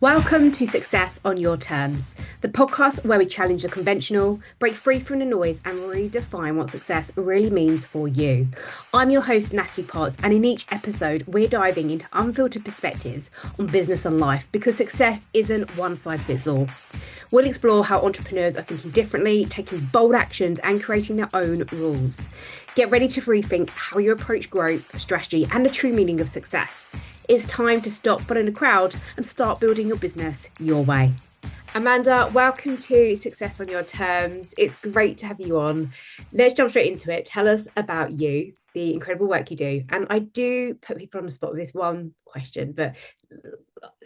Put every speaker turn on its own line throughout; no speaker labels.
Welcome to Success on Your Terms, the podcast where we challenge the conventional, break free from the noise, and redefine what success really means for you. I'm your host, Natalie Potts, and in each episode, we're diving into unfiltered perspectives on business and life because success isn't one size fits all. We'll explore how entrepreneurs are thinking differently, taking bold actions, and creating their own rules. Get ready to rethink how you approach growth, strategy, and the true meaning of success. It's time to stop following the crowd and start building your business your way. Amanda, welcome to Success on Your Terms. It's great to have you on. Let's jump straight into it. Tell us about you, the incredible work you do. And I do put people on the spot with this one question, but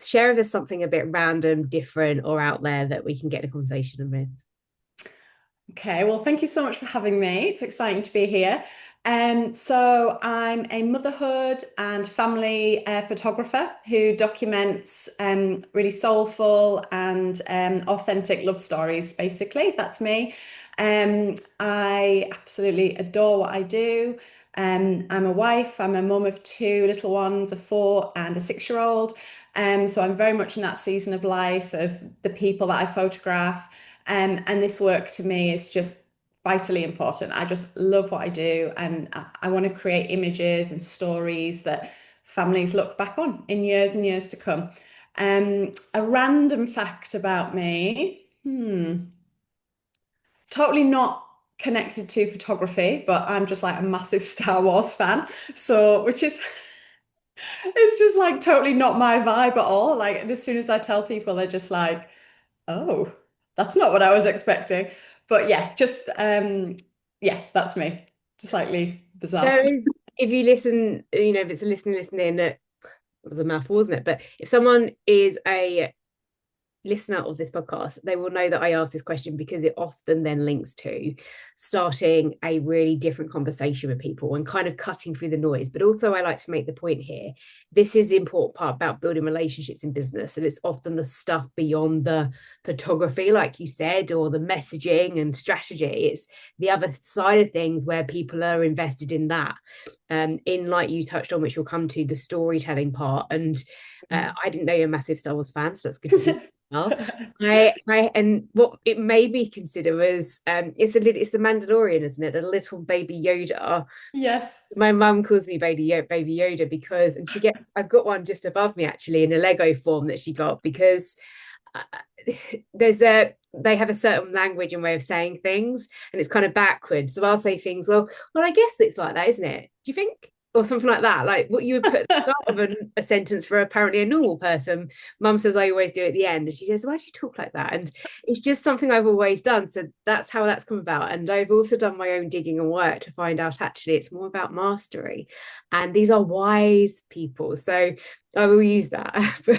share with us something a bit random, different, or out there that we can get a conversation with.
Okay, well, thank you so much for having me. It's exciting to be here. So I'm a motherhood and family photographer who documents really soulful and authentic love stories, basically. That's me. I absolutely adore what I do. I'm a wife, I'm a mum of two little ones, a 4 and a 6-year-old. So I'm very much in that season of life of the people that I photograph. And this work to me is just vitally important. I just love what I do, and I want to create images and stories that families look back on in years and years to come. A random fact about me, totally not connected to photography, but I'm just like a massive Star Wars fan. So, which is it's just like totally not my vibe at all. Like, and as soon as I tell people, they're just like, oh, that's not what I was expecting. But yeah, just yeah, that's me. Just slightly bizarre.
There is, if you listen, if it's a listening, that was a mouthful, wasn't it? But if someone is a listener of this podcast, they will know that I ask this question because it often then links to starting a really different conversation with people and kind of cutting through the noise. But also, I like to make the point here this is the important part about building relationships in business. And it's often the stuff beyond the photography, like you said, or the messaging and strategy. It's the other side of things where people are invested in that. In, like you touched on, which we'll come to, the storytelling part. And I didn't know you're a massive Star Wars fan, so that's good to know. Well. I and what it may be considered as it's the Mandalorian, isn't it? The little baby Yoda.
Yes.
My mum calls me baby Yoda because, and she gets, I've got one just above me actually in a Lego form that she got because uh, they have a certain language and way of saying things, and it's kind of backwards. So I'll say things, well, I guess it's like that, isn't it? Do you think? Or something like that, like what you would put at the start of a sentence for apparently a normal person. Mum says I always do at the end, and she goes, "Why do you talk like that?" And it's just something I've always done. So that's how that's come about. And I've also done my own digging and work to find out actually it's more about mastery. And these are wise people. So I will use that.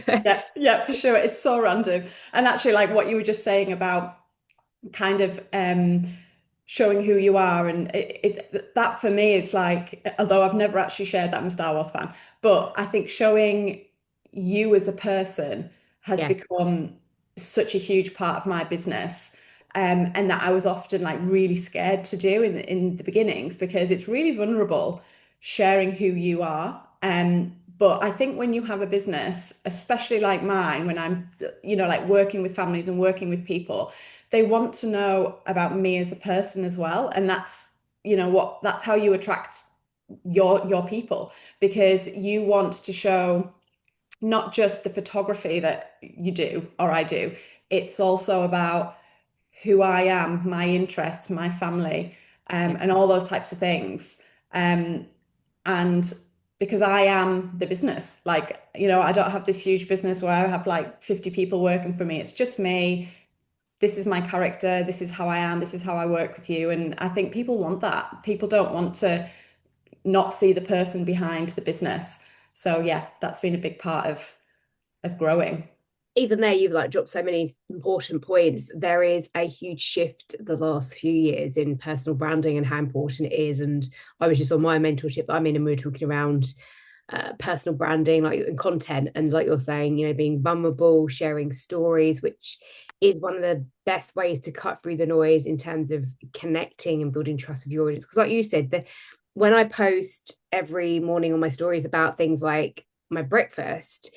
Yeah, yeah, for sure. It's so random. And actually, like what you were just saying about kind of showing who you are, and that for me is like, although I've never actually shared that I'm a Star Wars fan, but I think showing you as a person has
Yeah.
become such a huge part of my business. And that I was often like really scared to do in the beginnings because it's really vulnerable sharing who you are. But I think when you have a business, especially like mine, when I'm, like working with families and working with people, they want to know about me as a person as well. And that's how you attract your people, because you want to show not just the photography that you do or I do, it's also about who I am, my interests, my family,
Yeah.
and all those types of things. Um, and because I am the business, like, I don't have this huge business where I have like 50 people working for me. It's just me. This is my character. This is how I am. This is how I work with you. And I think people want that. People don't want to not see the person behind the business. So yeah, that's been a big part of growing.
Even there, you've like dropped so many important points. There is a huge shift the last few years in personal branding and how important it is. And I was just on my mentorship that I'm in, and we are talking around personal branding, like and content, and like you're saying, being vulnerable, sharing stories, which is one of the best ways to cut through the noise in terms of connecting and building trust with your audience. Because, like you said, when I post every morning on my stories about things like my breakfast,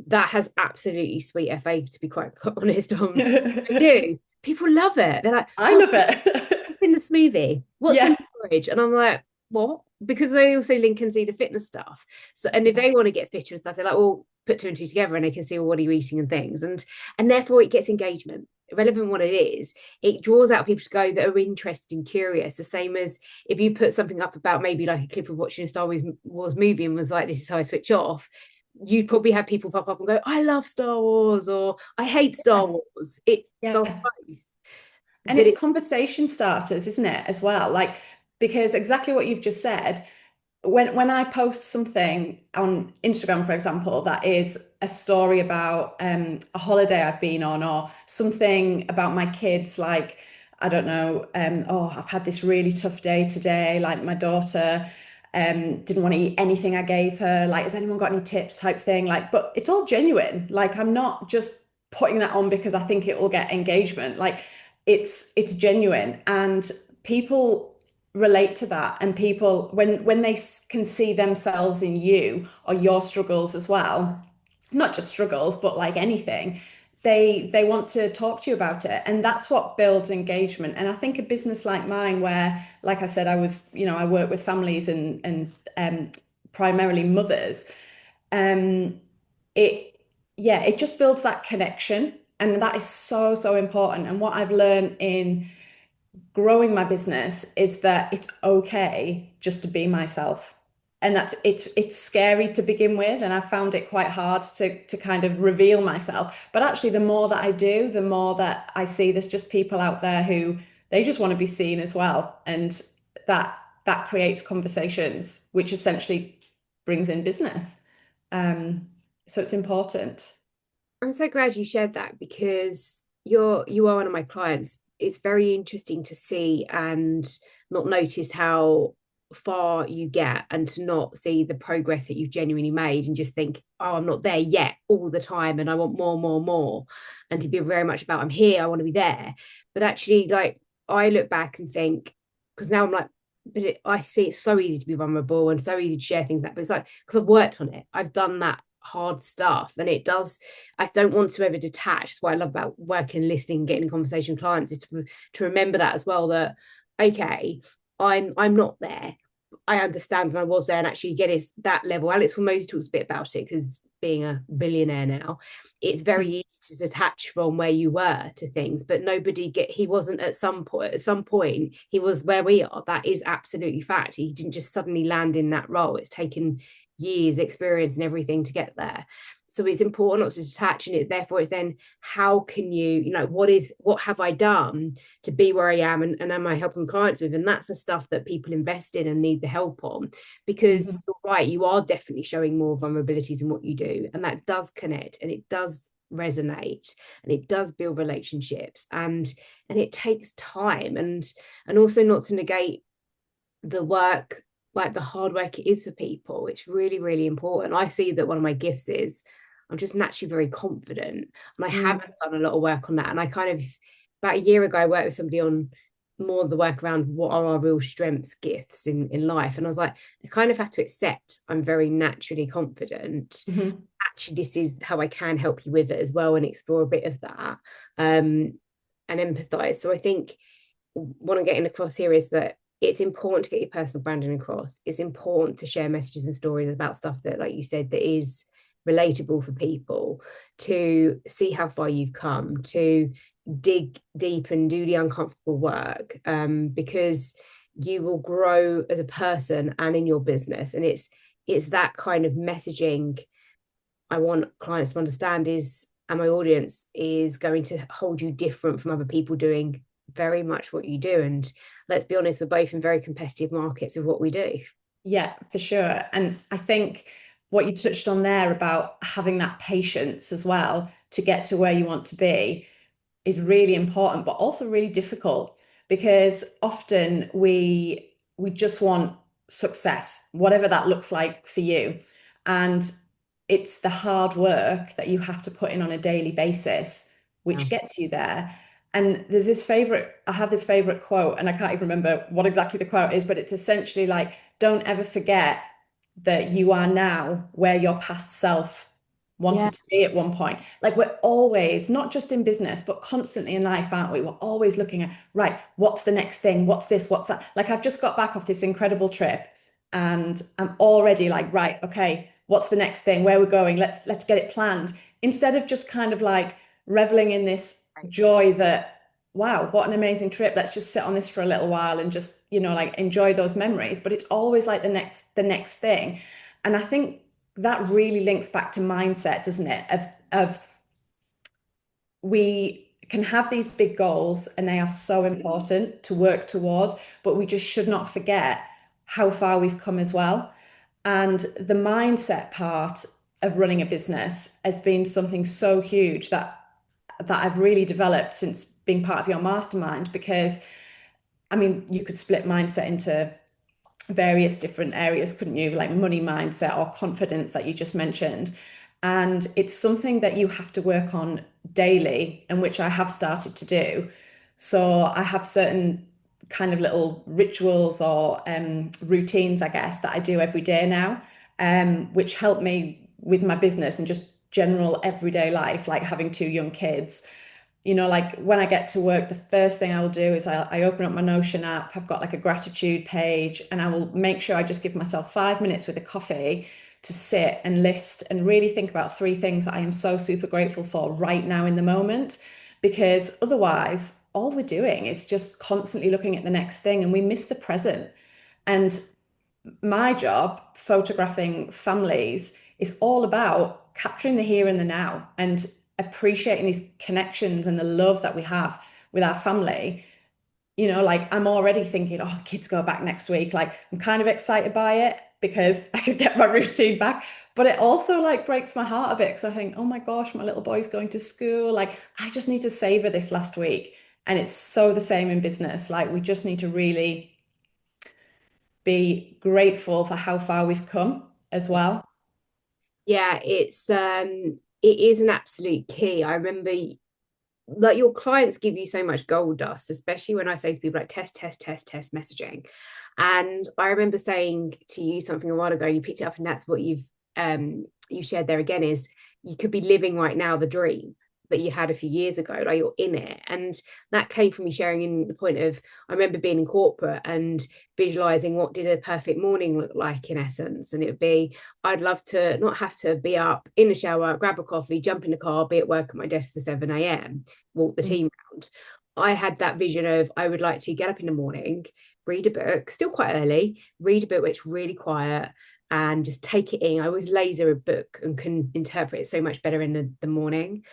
that has absolutely sweet FA, to be quite honest. I do. People love it. They're like,
I
oh,
love it.
what's in the smoothie? What's in
Yeah.
the porridge? And I'm like, what? Because they also link and see the fitness stuff. So, and if
Yeah.
they want to get fitter and stuff, they're like, well, put two and two together, and they can see, well, what are you eating and things, and therefore it gets engagement. Irrelevant what it is, it draws out people to go that are interested and curious. The same as if you put something up about maybe like a clip of watching a Star Wars movie and was like, this is how I switch off. You'd probably have people pop up and go, I love Star Wars, or I hate Star Wars. It does
Yeah.
both.
And
But
it's
it
conversation starters, isn't it, as well? Like, because exactly what you've just said, when I post something on Instagram, for example, that is a story about a holiday I've been on or something about my kids, like, I don't know, oh, I've had this really tough day today, like my daughter didn't want to eat anything I gave her, like, has anyone got any tips type thing? Like, but it's all genuine. Like, I'm not just putting that on because I think it will get engagement. Like, it's genuine and people relate to that, and people when they can see themselves in you or your struggles as well, not just struggles but like anything, they want to talk to you about it, and that's what builds engagement. And I think a business like mine, where like I said, I was, I work with families and primarily mothers, um it yeah, it just builds that connection, and that is so important. And what I've learned in growing my business is that it's okay just to be myself. And that it's scary to begin with, and I found it quite hard to kind of reveal myself. But actually, the more that I do, the more that I see there's just people out there who they just want to be seen as well. And that creates conversations, which essentially brings in business. Um, so it's important.
I'm so glad you shared that because you are one of my clients. It's very interesting to see and not notice how far you get and to not see the progress that you've genuinely made and just think, oh, I'm not there yet all the time and I want more, more, more. And to be very much about I'm here, I want to be there. But actually, like I look back and think, because now I'm like, I see it's so easy to be vulnerable and so easy to share things like, but it's like because I've worked on it, I've done that hard stuff, and it does. I don't want to ever detach. That's what I love about working, listening, getting in conversation with clients is to remember that as well. That okay, I'm not there. I understand, and I was there, and actually get it that level. Alex Hormozy talks a bit about it because being a billionaire now, it's very easy to detach from where you were to things, but nobody get he wasn't at some point. At some point, he was where we are. That is absolutely fact. He didn't just suddenly land in that role. It's taken years, experience, and everything to get there. So it's important not to detach, and it therefore it's then how can what have I done to be where I am, and am I helping clients with? And that's the stuff that people invest in and need the help on, because
Mhm.
you're right, you are definitely showing more vulnerabilities in what you do, and that does connect and it does resonate and it does build relationships, and it takes time, and also not to negate the work, like the hard work it is for people. It's really, really important. I see that one of my gifts is I'm just naturally very confident, and I
Mm.
haven't done a lot of work on that. And I kind of about a year ago I worked with somebody on more of the work around what are our real strengths, gifts in life, and I was like, I kind of have to accept I'm very naturally confident.
Mhm.
Actually, this is how I can help you with it as well, and explore a bit of that, um and empathize. So I think what I'm getting across here is that it's important to get your personal branding across. It's important to share messages and stories about stuff that, like you said, that is relatable for people, to see how far you've come, to dig deep and do the uncomfortable work, because you will grow as a person and in your business. And it's that kind of messaging I want clients to understand is, and my audience is going to hold you different from other people doing very much what you do. And let's be honest, we're both in very competitive markets of what we do.
Yeah, for sure. And I think what you touched on there about having that patience as well to get to where you want to be is really important, but also really difficult, because often we just want success, whatever that looks like for you. And it's the hard work that you have to put in on a daily basis,
Yeah.
which gets you there. And I have this favorite quote, and I can't even remember what exactly the quote is, but it's essentially like, don't ever forget that you are now where your past self
Yeah.
wanted to be at one point. Like we're always, not just in business, but constantly in life, aren't we? We're always looking at, right, what's the next thing? What's this? What's that? Like I've just got back off this incredible trip and I'm already like, right, okay, what's the next thing? Where we're going? Let's get it planned. Instead of just kind of like reveling in this joy that, wow, what an amazing trip. Let's just sit on this for a little while and just, like enjoy those memories. But it's always like the next thing. And I think that really links back to mindset, doesn't it? Of we can have these big goals and they are so important to work towards, but we just should not forget how far we've come as well. And the mindset part of running a business has been something so huge that I've really developed since being part of your mastermind because I mean, you could split mindset into various different areas, couldn't you? Like money mindset or confidence that you just mentioned. And it's something that you have to work on daily, and which I have started to do. So I have certain kind of little rituals or routines, I guess, that I do every day now, which help me with my business and just general everyday life, like having two young kids. Like when I get to work, the first thing I'll do is I open up my Notion app. I've got like a gratitude page, and I will make sure I just give myself 5 minutes with a coffee to sit and list and really think about three things that I am so super grateful for right now in the moment. Because otherwise, all we're doing is just constantly looking at the next thing and we miss the present. And my job, photographing families, is all about capturing the here and the now and appreciating these connections and the love that we have with our family. Like I'm already thinking, oh, the kids go back next week. Like I'm kind of excited by it because I could get my routine back. But it also like breaks my heart a bit because I think, oh my gosh, my little boy's going to school. Like I just need to savor this last week. And it's so the same in business. Like we just need to really be grateful for how far we've come as well.
Yeah, it is an absolute key. I remember like your clients give you so much gold dust, especially when I say to people like test messaging. And I remember saying to you something a while ago, you picked it up, and that's what you shared there again is you could be living right now the dream that you had a few years ago, like you're in it. And that came from me sharing in the point of I remember being in corporate and visualizing what did a perfect morning look like in essence. And it would be I'd love to not have to be up in the shower, grab a coffee, jump in the car, be at work at my desk for 7 a.m., walk the
Mm.
team around. I had that vision of I would like to get up in the morning, read a book, still quite early, read a book which is really quiet and just take it in. I always laser a book and can interpret it so much better in the morning.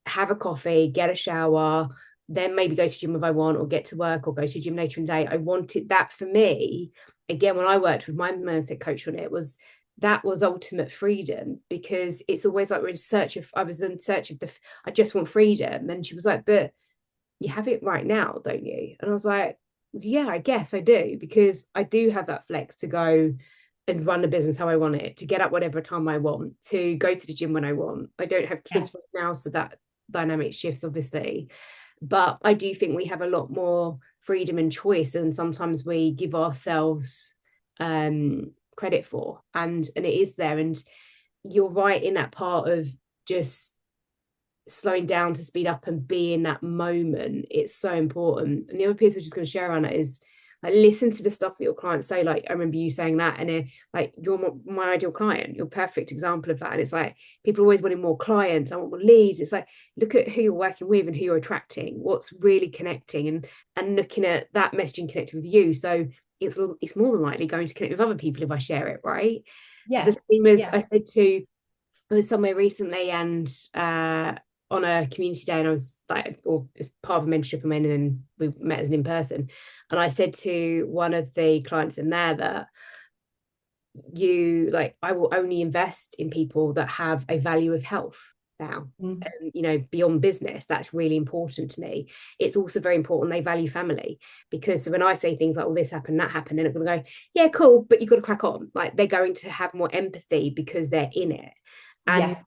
Have a coffee, get a shower, then maybe go to gym if I want, or get to work or go to gym later in the day. I wanted that for me. Again, when I worked with my mindset coach on it, was that was ultimate freedom because it's always like we're in search of, I was in search of I just want freedom. And she was like, but you have it right now, don't you? And I was like, yeah, I guess I do because I do have that flex to go and run the business how I want it, to get up whatever time I want, to go to the gym when I want. I don't have
Yeah.
kids right now, so that dynamic shifts obviously. But I do think we have a lot more freedom and choice, and sometimes we give ourselves credit for, and it is there. And you're right in that part of just slowing down to speed up and be in that moment. It's so important. And the other piece I'm just going to share on it is like listen to the stuff that your clients say. Like I remember you saying that, and like you're my ideal client, you're a perfect example of that. And it's like people always wanting more clients, I want more leads. It's like look at who you're working with and who you're attracting, what's really connecting, and looking at that messaging connected with you. So it's more than likely going to connect with other people if I share it, right? The
Yeah.
same as
Yeah.
I said to I was somewhere recently and on a community day, and I was like, or as part of a mentorship I'm in, and then we met as an in person. And I said to one of the clients in there that you I will only invest in people that have a value of health now.
Mm.
Beyond business, that's really important to me. It's also very important they value family, because when I say things like, "Oh, this happened, that happened," and it's going to go, "Yeah, cool," but you've got to crack on. Like they're going to have more empathy because they're in it, and
Yeah.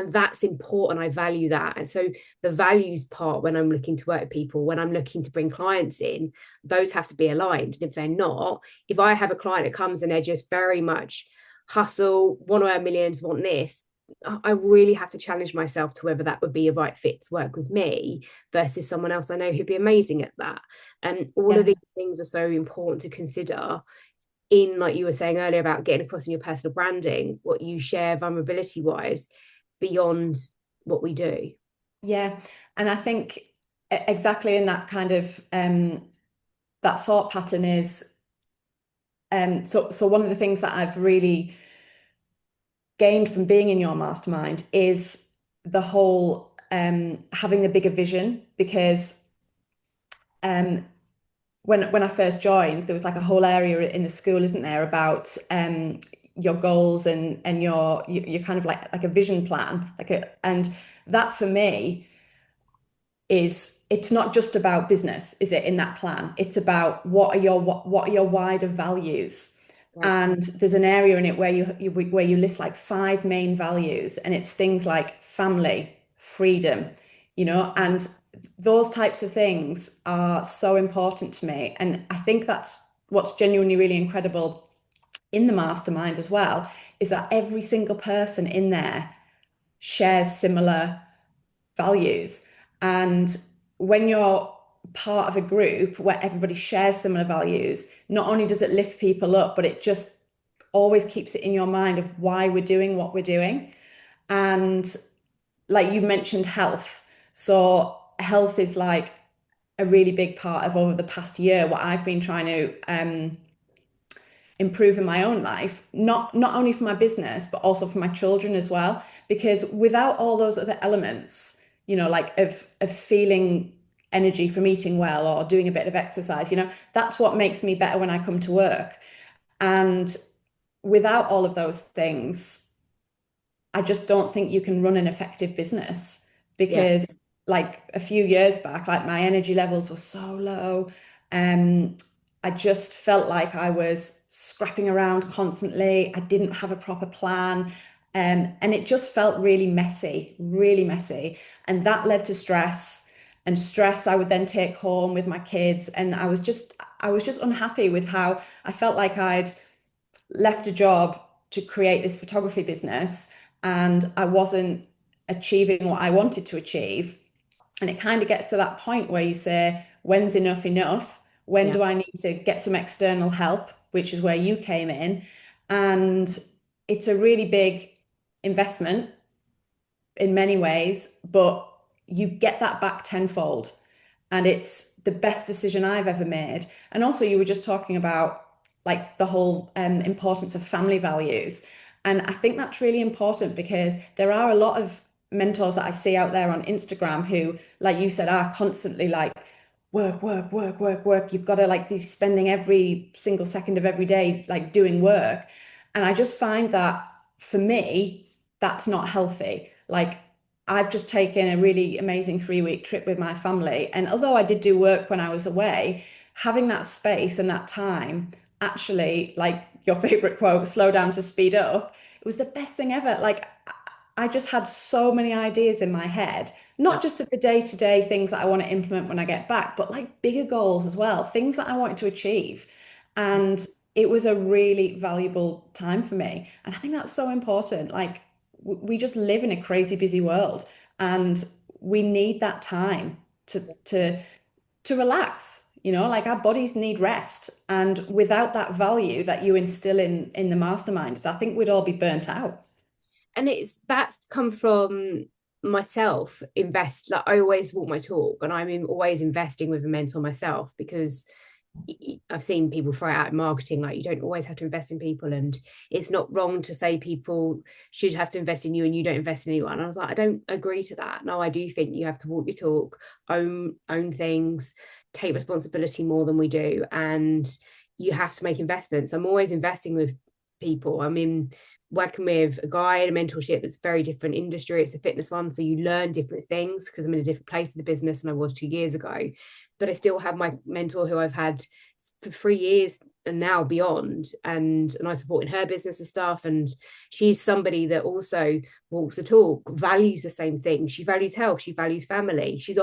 that's important. I value that. And so the values part, when I'm looking to work with people, when I'm looking to bring clients in, those have to be aligned. And if they're not, if I have a client that comes and they're just very much hustle, want to earn millions, want this, I really have to challenge myself to whether that would be a right fit to work with me versus someone else I know who'd be amazing at that. And all of
Yeah.
these things are so important to consider in, like you were saying earlier, about getting across in your personal branding, what you share vulnerability wise beyond what we do.
Yeah. And I think exactly in that kind of that thought pattern is so one of the things that I've really gained from being in your mastermind is the whole having the bigger vision because um when I first joined, there was like a whole area in the school, isn't there, about your goals and your kind of like a vision plan, and that for me is it's not just about business, is it, in that plan? It's about what are your wider values.
Yeah,
And there's an area in it where where you list like five main values, and it's things like family, freedom, and those types of things are so important to me. And I think that's what's genuinely really incredible in the mastermind as well, is that every single person in there shares similar values. And when you're part of a group where everybody shares similar values, not only does it lift people up, but it just always keeps it in your mind of why we're doing what we're doing. And like you mentioned, health. So health is like a really big part of over the past year what I've been trying to improve in my own life, not only for my business, but also for my children as well. Because without all those other elements, like of feeling energy from eating well or doing a bit of exercise, that's what makes me better when I come to work. And without all of those things, I just don't think you can run an effective business
yeah,
because like a few years back, like my energy levels were so low. Um, I just felt like I was scrapping around constantly. I didn't have a proper plan. And it just felt really messy, really messy. And that led to stress. And stress I would then take home with my kids. And I was just unhappy with how I felt like I'd left a job to create this photography business and I wasn't achieving what I wanted to achieve. And it kind of gets to that point where you say, when's enough enough? When
yeah.
do I need to get some external help, which is where you came in? And it's a really big investment in many ways, but you get that back tenfold. And it's the best decision I've ever made. And also, you were just talking about like the whole importance of family values. And I think that's really important because there are a lot of mentors that I see out there on Instagram who, like you said, are constantly like, work, work, work, work, work. You've got to like be spending every single second of every day like doing work. And I just find that for me, that's not healthy. Like I've just taken a really amazing 3 week trip with my family. And although I did do work when I was away, having that space and that time, actually, like your favorite quote, slow down to speed up, it was the best thing ever. Like I just had so many ideas in my head,
Yeah.
not just of the day-to-day things that I want to implement when I get back, but like bigger goals as well, things that I wanted to achieve. And it was a really valuable time for me. And I think that's so important. Like we just live in a crazy busy world and we need that time to to to relax. Like our bodies need rest. And without that value that you instill in the masterminds, I think we'd all be burnt out.
And that's come from myself. Invest, like I always walk my talk, and I'm always investing with a mentor myself, because I've seen people throw it out in marketing, like you don't always have to invest in people, and it's not wrong to say people should have to invest in you and you don't invest in anyone. And I was like, I don't agree to that. No, I do think you have to walk your talk, own things, take responsibility more than we do, and you have to make investments. I'm always investing with people. I mean, working with a guy in a mentorship that's very different industry. It's a fitness one, so you learn different things because I'm in a different place in the business than I was 2 years ago. But I still have my mentor who I've had for 3 years and now beyond, and I support in her business and stuff. And she's somebody that also walks the talk, values the same thing. She values health, she values family. She's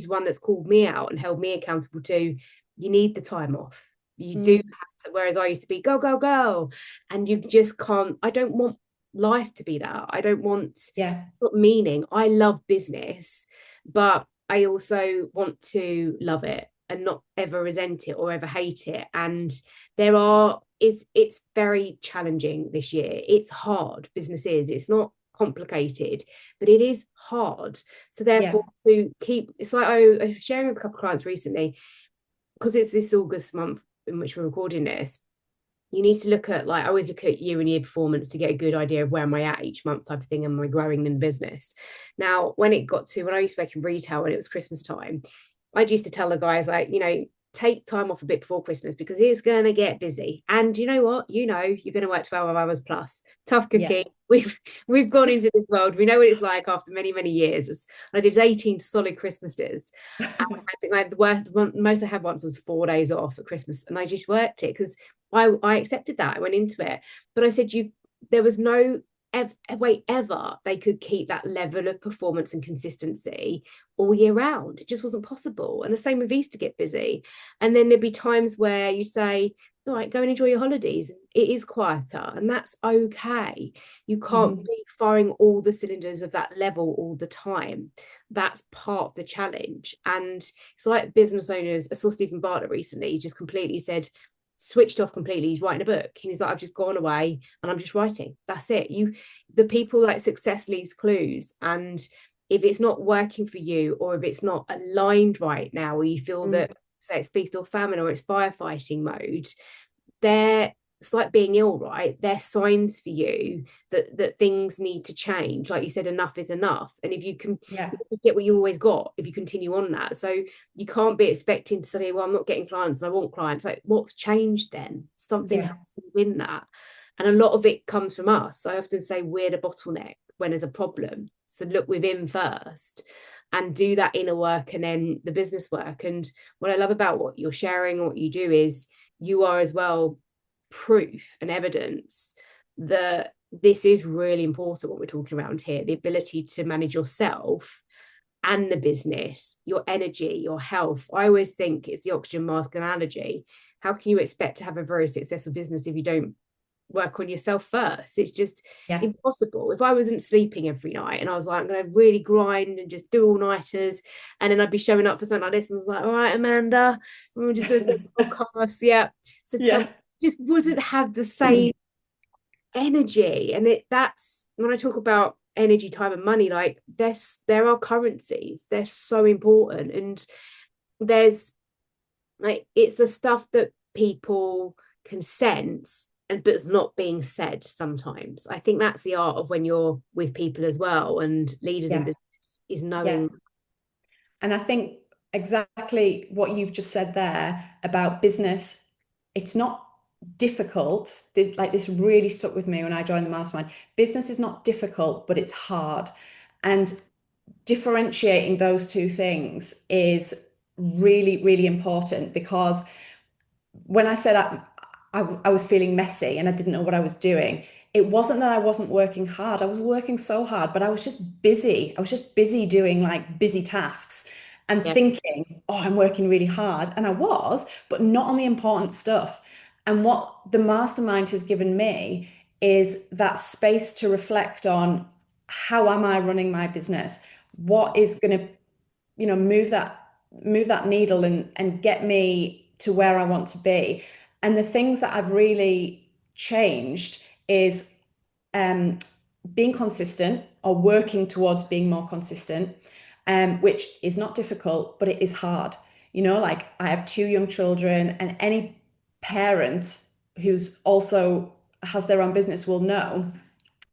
one that's called me out and held me accountable to, you need the time off. You do
Mm,
have to, whereas I used to be go, go, go. And you just can't, I don't want life to be that. I don't want,
Yeah.
it's not meaning. I love business, but I also want to love it and not ever resent it or ever hate it. And it's very challenging this year. It's hard. Business is. It's not complicated, but it is hard. So
Yeah.
therefore, to keep, it's like I was sharing with a couple of clients recently, because it's this August month in which we're recording this. You need to look at, like, I always look at year and year performance to get a good idea of where am I at each month type of thing. Am I growing in the business? Now, when I used to work in retail and it was Christmas time, I used to tell the guys, like, take time off a bit before Christmas because it's going to get busy. And you know what? You're going to work 12 hours plus. Tough
Yeah.
cookie. We've gone into this world. We know what it's like after many, many years. I did 18 solid Christmases. And I think like the worst one, most I had once was 4 days off at Christmas. And I just worked it because I accepted that. I went into it. But I said, there was no way ever they could keep that level of performance and consistency all year round. It just wasn't possible. And the same with Easter, get busy. And then there'd be times where you'd say, all right, go and enjoy your holidays. It is quieter, and that's okay. You can't
Mhm.
be firing all the cylinders of that level all the time. That's part of the challenge. And it's like business owners. I saw Stephen Bartlett recently. He just completely said, switched off completely. He's writing a book. And he's like, I've just gone away and I'm just writing. That's it. The people, like, success leaves clues. And if it's not working for you, or if it's not aligned right now, or you feel
Mm.
that, say, it's feast or famine or it's firefighting mode, they're it's like being ill, right? They're signs for you that things need to change. Like you said, enough is enough. And if you can,
Yeah.
you just get what you always got if you continue on that. So you can't be expecting to say, well, I'm not getting clients, I want clients. Like, what's changed then? Something
Yeah.
has to be within that. And a lot of it comes from us. I often say we're the bottleneck when there's a problem. So look within first and do that inner work and then the business work. And what I love about what you're sharing and what you do is you are as well proof and evidence that this is really important, what we're talking around here, the ability to manage yourself and the business, your energy, your health. I always think it's the oxygen mask analogy. How can you expect to have a very successful business if you don't work on yourself first? It's just
Yeah.
impossible. If I wasn't sleeping every night and I was like, I'm going to really grind and just do all nighters, and then I'd be showing up for something like this, and I was like, all right, Amanda, we're just going to do a podcast. Yeah. So tell me,
Yeah.
just wouldn't have the same energy. And that's when I talk about energy, time, and money, like there are currencies, they're so important. And there's, like, it's the stuff that people can sense and but it's not being said sometimes. I think that's the art of when you're with people as well and leaders in
Yeah.
business, is
Yeah.
knowing.
And I think exactly what you've just said there about business, it's not difficult. This really stuck with me when I joined the mastermind. Business is not difficult, but it's hard. And differentiating those two things is really, really important because when I said I was feeling messy and I didn't know what I was doing, it wasn't that I wasn't working hard. I was working so hard, but I was just busy. I was just busy doing like busy tasks and
Yeah,
thinking, oh, I'm working really hard. And I was, but not on the important stuff. And what the mastermind has given me is that space to reflect on how am I running my business? What is going to move that needle and get me to where I want to be. And the things that I've really changed is um, being consistent or working towards being more consistent, which is not difficult, but it is hard. Like I have two young children, and any parent who's also has their own business will know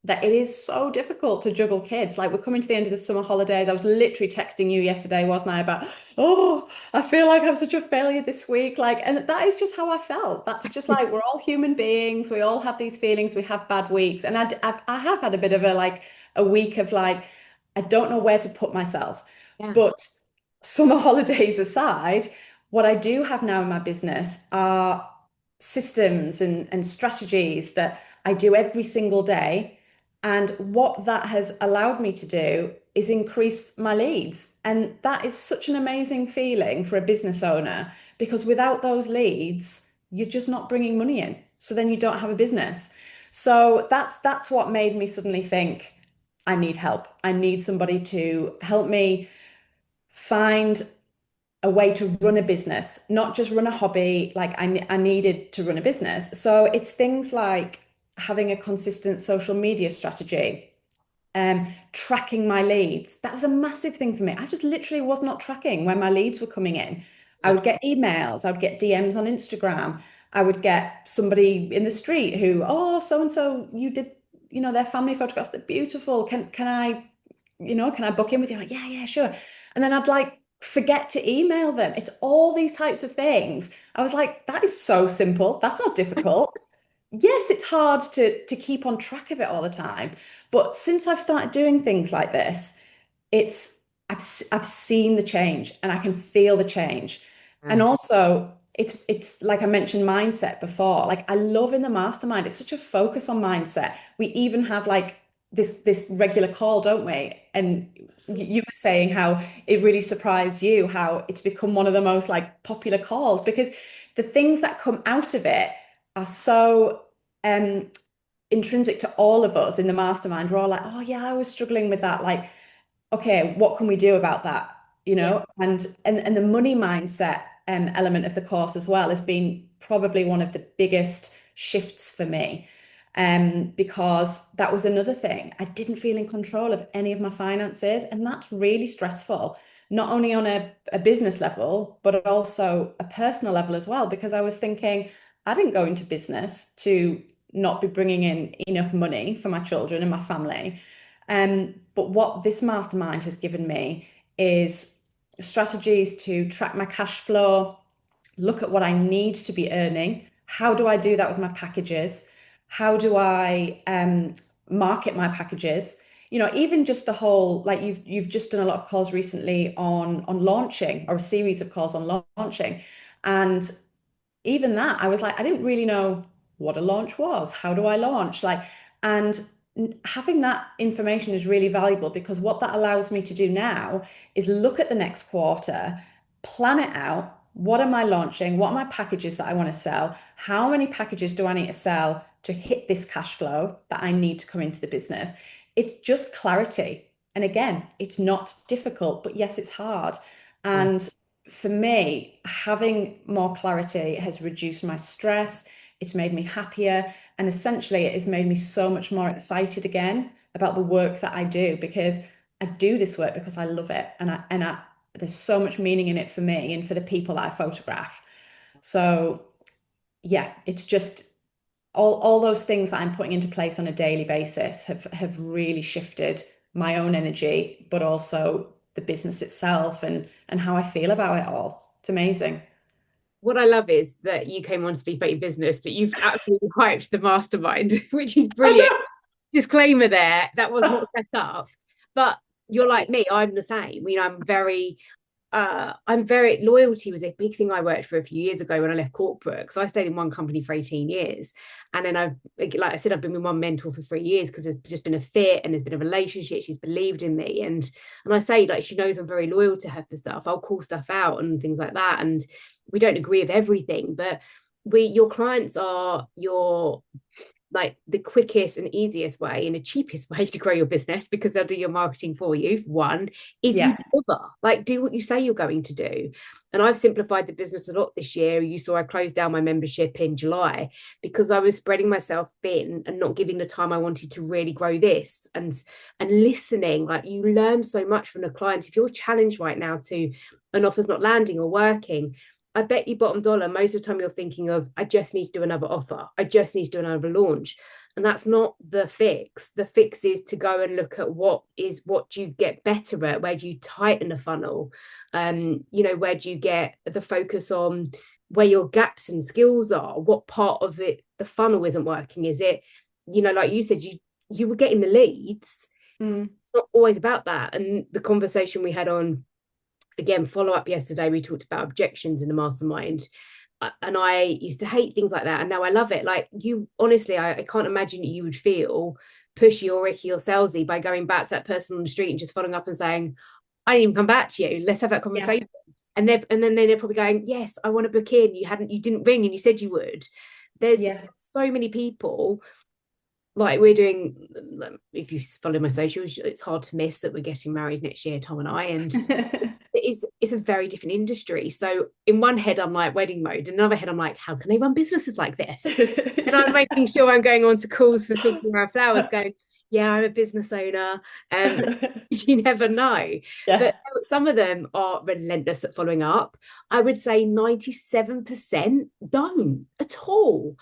that it is so difficult to juggle kids. Like we're coming to the end of the summer holidays. I was literally texting you yesterday, wasn't I, about, oh, I feel like I'm such a failure this week. Like, and that is just how I felt. That's just like, we're all human beings. We all have these feelings. We have bad weeks. And I have had a bit of a week of like, I don't know where to put myself.
yeah,
But summer holidays aside, what I do have now in my business are systems and strategies that I do every single day. And what that has allowed me to do is increase my leads. And that is such an amazing feeling for a business owner because without those leads, you're just not bringing money in. So then you don't have a business. So that's what made me suddenly think I need help. I need somebody to help me find a way to run a business, not just run a hobby. Like I needed to run a business. So it's things like having a consistent social media strategy, tracking my leads. That was a massive thing for me. I just literally was not tracking when my leads were coming in. I
Yeah.
would get emails, I would get DMs on Instagram. I would get somebody in the street who, oh, so and so, you did, their family photographs, they're beautiful. Can I, can I book in with you? I'm like, yeah, yeah, sure. And then I'd like forget to email them. It's all these types of things. I was like, that is so simple. That's not difficult. Yes, it's hard to keep on track of it all the time. But since I've started doing things like this, it's I've seen the change and I can feel the change. And
Mm.
also it's like I mentioned mindset before. Like I love in the mastermind, it's such a focus on mindset. We even have like this regular call, don't we? And you were saying how it really surprised you how it's become one of the most like popular calls because the things that come out of it are so um intrinsic to all of us in the mastermind. We're all like, oh yeah, I was struggling with that. Like, okay, what can we do about that?
Yeah.
And the money mindset element of the course as well has been probably one of the biggest shifts for me. Because that was another thing. I didn't feel in control of any of my finances, and that's really stressful, not only on a business level, but also a personal level as well, because I was thinking, I didn't go into business to not be bringing in enough money for my children and my family. But what this mastermind has given me is strategies to track my cash flow, look at what I need to be earning. How do I do that with my packages? How do I market my packages? Even just the whole like you've just done a lot of calls recently on launching or a series of calls on launching, and even that, I was like, I didn't really know what a launch was. How do I launch? And having that information is really valuable because what that allows me to do now is look at the next quarter, plan it out. What am I launching? What are my packages that I want to sell? How many packages do I need to sell to hit this cash flow that I need to come into the business? It's just clarity. And again, it's not difficult, but yes, it's hard.
Mm.
And for me, having more clarity has reduced my stress. It's made me happier. And essentially, it has made me so much more excited again about the work that I do because I do this work because I love it. There's so much meaning in it for me and for the people that I photograph. So, yeah, it's just all those things that I'm putting into place on a daily basis have really shifted my own energy, but also the business itself and how I feel about it all. It's amazing.
What I love is that you came on to speak about your business, but you've absolutely hyped the mastermind, which is brilliant.
I
Disclaimer there, that was not
know.
set up. But you're like me, I'm the same. I'm very loyalty was a big thing I worked for a few years ago when I left corporate. So I stayed in one company for 18 years. And then like I said, I've been with one mentor for 3 years because there's just been a fit and there's been a relationship. She's believed in me. And I say, like, she knows I'm very loyal to her for stuff. I'll call stuff out and things like that. And we don't agree with everything, but your clients are your like the quickest and easiest way and the cheapest way to grow your business because they'll do your marketing for you. One, if you
Yeah,
deliver, like do what you say you're going to do. And I've simplified the business a lot this year. You saw I closed down my membership in July because I was spreading myself thin and not giving the time I wanted to really grow this and listening. Like you learn so much from the clients. If you're challenged right now to an offer's not landing or working, I bet you bottom dollar, most of the time you're thinking of, I just need to do another offer. I just need to do another launch. And that's not the fix. The fix is to go and look at what do you get better at? Where do you tighten the funnel? Where do you get the focus on where your gaps and skills are? What part of it, the funnel isn't working? Is it, like you said, you were getting the leads.
mm,
It's not always about that. And the conversation we had on again, follow up yesterday, we talked about objections in the mastermind. And I used to hate things like that. And now I love it. Like you, honestly, I can't imagine that you would feel pushy or icky or salesy by going back to that person on the street and just following up and saying, I didn't even come back to you. Let's have that
yeah,
conversation. And then they're probably going, yes, I want to book in. You didn't ring and you said you would. There's
yeah.
so many people like we're doing, if you follow my socials, it's hard to miss that we're getting married next year, Tom and I, and it's a very different industry. So in one head I'm like wedding mode, in another head I'm like, how can they run businesses like this? And I'm
Yeah.
making sure I'm going on to calls for talking about flowers, going, yeah, I'm a business owner. You never know. But
Yeah.
some of them are relentless at following up. I would say 97% don't at all.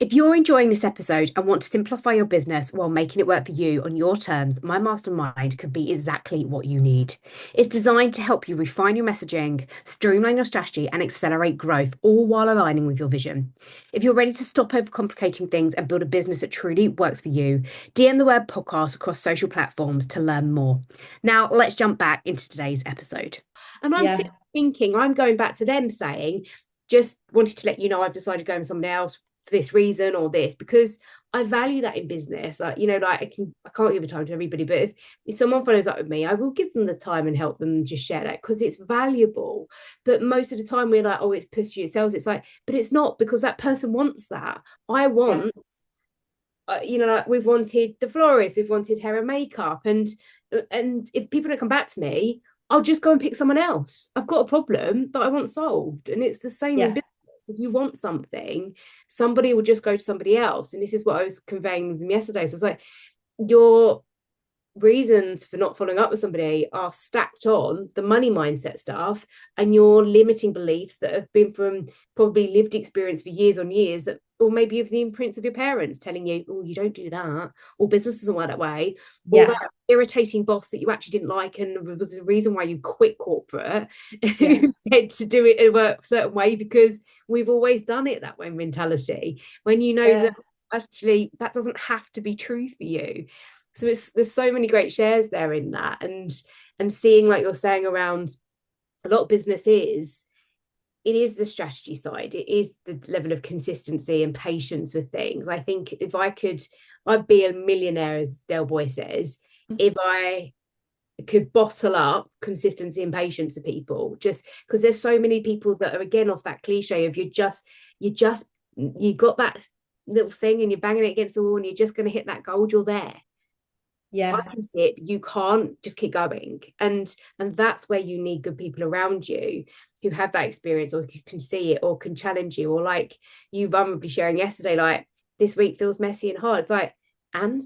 If you're enjoying this episode and want to simplify your business while making it work for you on your terms, my mastermind could be exactly what you need. It's designed to help you refine your messaging, streamline your strategy, and accelerate growth, all while aligning with your vision. If you're ready to stop overcomplicating things and build a business that truly works for you, DM the word podcast across social platforms to learn more. Now, let's jump back into today's episode. And I'm
Yeah.
thinking, I'm going back to them saying, just wanted to let you know I've decided to go with someone else for this reason or this, because I value that in business. Like, like I can't give a time to everybody, but if someone follows up with me, I will give them the time and help them just share that because it's valuable. But most of the time we're like, oh, it's pussy, it sells. It's like, but it's not, because that person wants that. I
Yeah.
want like we've wanted the florist, we've wanted hair and makeup, and if people don't come back to me, I'll just go and pick someone else. I've got a problem that I want solved, and it's the same in
Yeah.
business. If you want something, somebody will just go to somebody else, and this is what I was conveying with them yesterday. So I was like, your reasons for not following up with somebody are stacked on the money mindset stuff and your limiting beliefs that have been from probably lived experience for years on years, that, or maybe of the imprints of your parents telling you, oh, you don't do that, or business doesn't work that way, or that
Yeah.
irritating boss that you actually didn't like and was the reason why you quit corporate
Yeah.
who said to do it in a certain way because we've always done it that way mentality, when you know that
Yeah.
actually that doesn't have to be true for you. So there's so many great shares there in that, and seeing, like you're saying, around a lot of businesses, it is the strategy side, it is the level of consistency and patience with things. I think if I'd be a millionaire, as Del Boy says, if I could bottle up consistency and patience of people, just because there's so many people that are, again, off that cliche of you got that little thing and you're banging it against the wall and you're just going to hit that gold, you're there. I
Yeah.
can see it, but you can't just keep going. And that's where you need good people around you who have that experience or who can see it or can challenge you, or like you vulnerably sharing yesterday, like this week feels messy and hard. It's like, and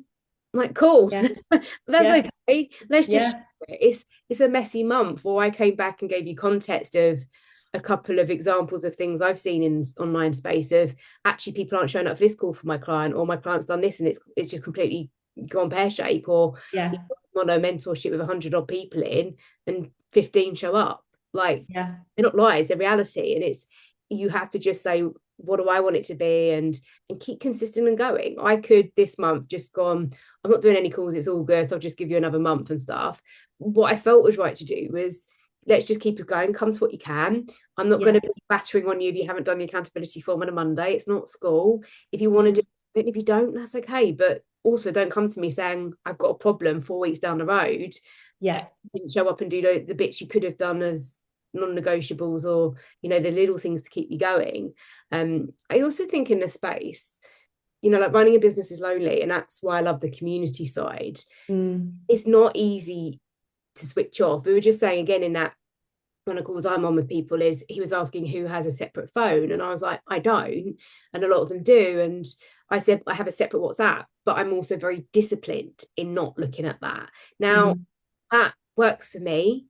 I'm like, cool,
Yeah.
that's
Yeah.
okay. Let's just
Yeah.
share it. It's a messy month. Or I came back and gave you context of a couple of examples of things I've seen in online space of actually people aren't showing up for this call for my client, or my client's done this and it's just completely gone pear shape, or you
Yeah.
know, on a mentorship with 100 odd people in and 15 show up. Like,
Yeah.
they're not lies, they're reality. And it's, you have to just say, what do I want it to be, and keep consistent and going. I could this month just gone, I'm not doing any calls, it's all good, so I'll just give you another month and stuff. What I felt was right to do was, let's just keep it going, come to what you can. I'm not going
Yeah.
to be battering on you if you haven't done the accountability form on a Monday. It's not school. If you want to do
Mhm.
it, if you don't, that's okay. But also don't come to me saying I've got a problem 4 weeks down the road,
Yeah.
didn't show up and do the bits you could have done as non-negotiables, or the little things to keep you going. I also think in the space, like running a business is lonely, and that's why I love the community side.
Mm.
It's not easy to switch off. We were just saying again in that one of the calls I'm on with people, is he was asking who has a separate phone, and I was like, I don't, and a lot of them do. And I said I have a separate WhatsApp, but I'm also very disciplined in not looking at that. Now,
Mhm.
that works for me.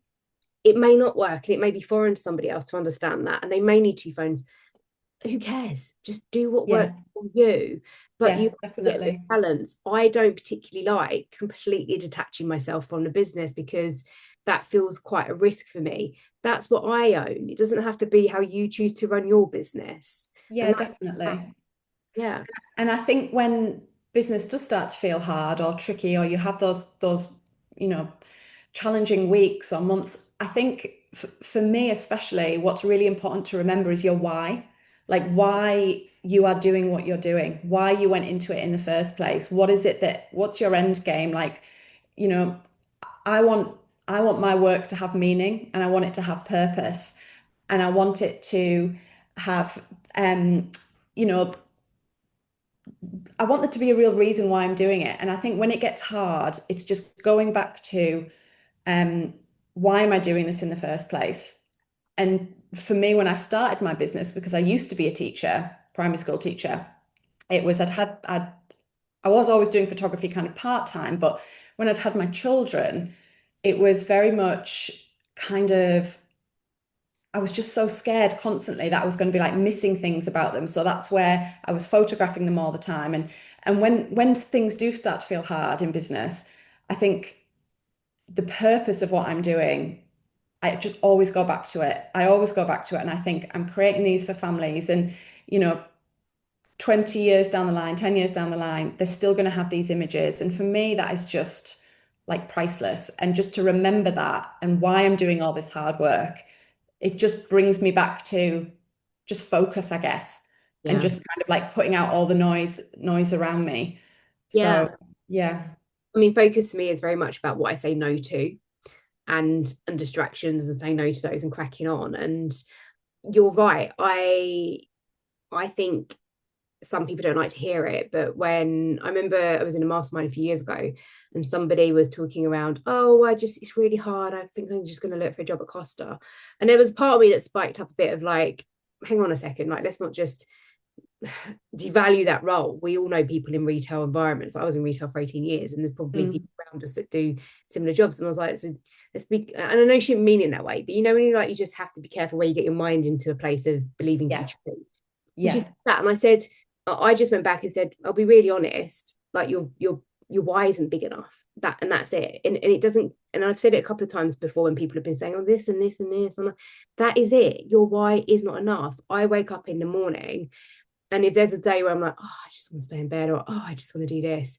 It may not work, and it may be foreign to somebody else to understand that, and they may need two phones. Who cares? Just do what works
Yeah.
for you. But you
Yeah.
have to get a bit
Definitely.
of balance. I don't particularly like completely detaching myself from the business, because that feels quite a risk for me. That's what I own. It doesn't have to be how you choose to run your business.
Yeah.
And that's,
Definitely.
yeah.
And I think when business does start to feel hard or tricky, or you have those you know challenging weeks or months, I think for me especially, what's really important to remember is your why. Like why you are doing what you're doing, why you went into it in the first place. What is it what's your end game? Like, you know, I want I want my work to have meaning, and I want it to have purpose, and I want it to have um, you know, I want there to be a real reason why I'm doing it. And I think when it gets hard, it's just going back to um, why am I doing this in the first place? And for me, when I started my business, because I used to be a teacher, primary school teacher, it was I was always doing photography kind of part-time, but when I'd had my children, it was very much kind of I was just so scared constantly that I was going to be like missing things about them. So that's where I was photographing them all the time. And when things do start to feel hard in business, I think the purpose of what I'm doing, I just always go back to it. I always go back to it. And I think I'm creating these for families and, you know, 20 years down the line, 10 years down the line, they're still going to have these images. And for me, that is just like priceless. And just to remember that and why I'm doing all this hard work, it just brings me back to just focus, I guess, and
Yeah.
just kind of like putting out all the noise around me.
Yeah.
So yeah.
I mean, focus to me is very much about what I say no to and distractions and saying no to those and cracking on. And you're right. I think some people don't like to hear it, but when I remember I was in a mastermind a few years ago and somebody was talking around, oh, it's really hard. I think I'm just going to look for a job at Costa. And there was part of me that spiked up a bit of like, hang on a second, like, let's not just devalue that role. We all know people in retail environments. I was in retail for 18 years, and there's probably
Mm,
people around us that do similar jobs. And I was like, so let's be, and I know she didn't mean it that way, but you know, when you like, you just have to be careful where you get your mind into a place of believing to be
yeah.
true. And she
Yeah.
said that, and I said, I just went back and said, I'll be really honest, like your why isn't big enough. That's it. And it doesn't, and I've said it a couple of times before when people have been saying, oh, this and this and this. I'm like, that is it. Your why is not enough. I wake up in the morning, and if there's a day where I'm like, oh, I just want to stay in bed, or oh, I just want to do this,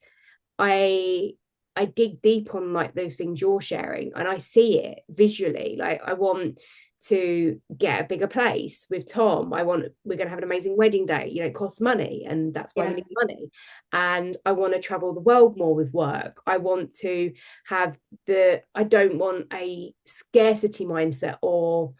I I dig deep on like those things you're sharing, and I see it visually. Like, I want to get a bigger place with Tom. We're going to have an amazing wedding day. You know, it costs money, and that's why we
Yeah.
need money. And I want to travel the world more with work. I want to have I don't want a scarcity mindset, or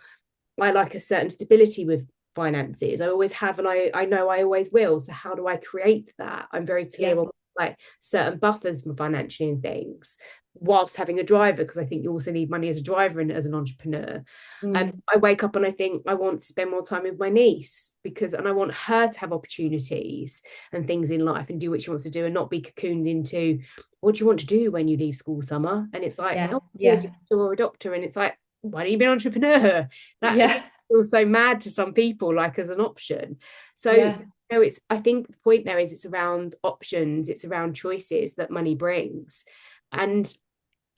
I like a certain stability with finances. I always have, and I know I always will. So how do I create that? I'm very clear
Yeah.
on like certain buffers for financially and things, whilst having a driver, because I think you also need money as a driver and as an entrepreneur. And
Mm,
I wake up and I think I want to spend more time with my niece, and I want her to have opportunities and things in life and do what she wants to do and not be cocooned into what do you want to do when you leave school, Summer? And it's like,
yeah.
oh, be a
Yeah.
teacher or a doctor. And it's like, why don't you be an entrepreneur? That
Yeah.
feels so mad to some people, like as an option. So,
Yeah.
it's, I think the point there is it's around options, it's around choices that money brings. And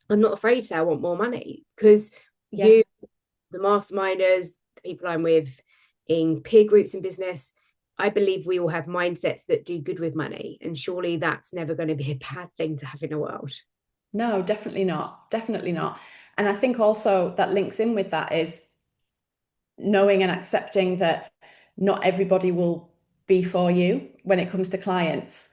I'm not afraid to say I want more money, because
Yeah.
you, the masterminders, the people I'm with in peer groups in business, I believe we all have mindsets that do good with money. And surely that's never going to be a bad thing to have in a world.
No, definitely not. Definitely not. And I think also that links in with that is knowing and accepting that not everybody will be for you when it comes to clients.